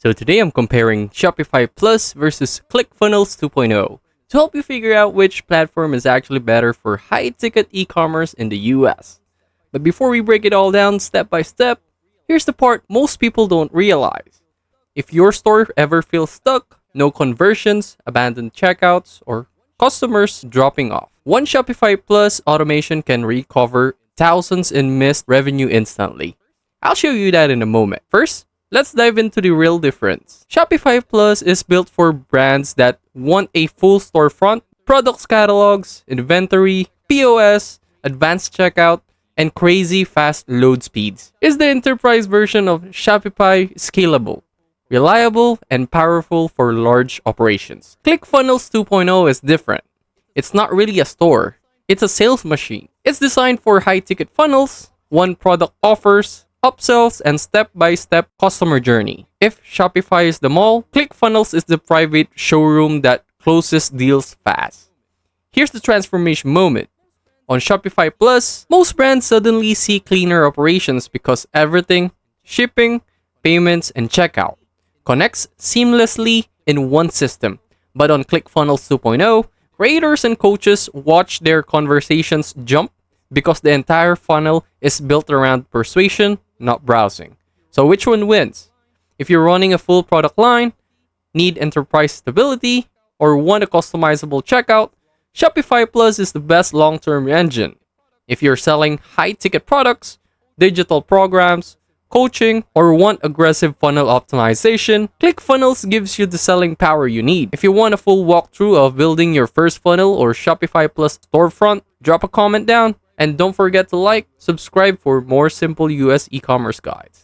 So today I'm comparing Shopify Plus versus ClickFunnels 2.0 to help you figure out which platform is actually better for high-ticket e-commerce in the US. But before we break it all down step by step, here's the part most people don't realize. If your store ever feels stuck, no conversions, abandoned checkouts, or customers dropping off, one Shopify Plus automation can recover thousands in missed revenue instantly. I'll show you that in a moment. First, let's dive into the real difference. Shopify Plus is built for brands that want a full storefront, products catalogs, inventory, POS, advanced checkout, and crazy fast load speeds. It's the enterprise version of Shopify, scalable, reliable, and powerful for large operations. ClickFunnels 2.0 is different. It's not really a store. It's a sales machine. It's designed for high-ticket funnels, one product offers, upsells, and step-by-step customer journey. If Shopify is the mall, ClickFunnels is the private showroom that closes deals fast. Here's the transformation moment. On Shopify Plus, most brands suddenly see cleaner operations because everything, shipping, payments, and checkout, connects seamlessly in one system. But on ClickFunnels 2.0, creators and coaches watch their conversations jump because the entire funnel is built around persuasion, not browsing. So which one wins? If you're running a full product line, need enterprise stability, or want a customizable checkout, Shopify Plus is the best long-term engine. If you're selling high-ticket products, digital programs, coaching, or want aggressive funnel optimization, ClickFunnels gives you the selling power you need. If you want a full walkthrough of building your first funnel or Shopify Plus storefront, drop a comment down. And don't forget to like, subscribe for more simple US e-commerce guides.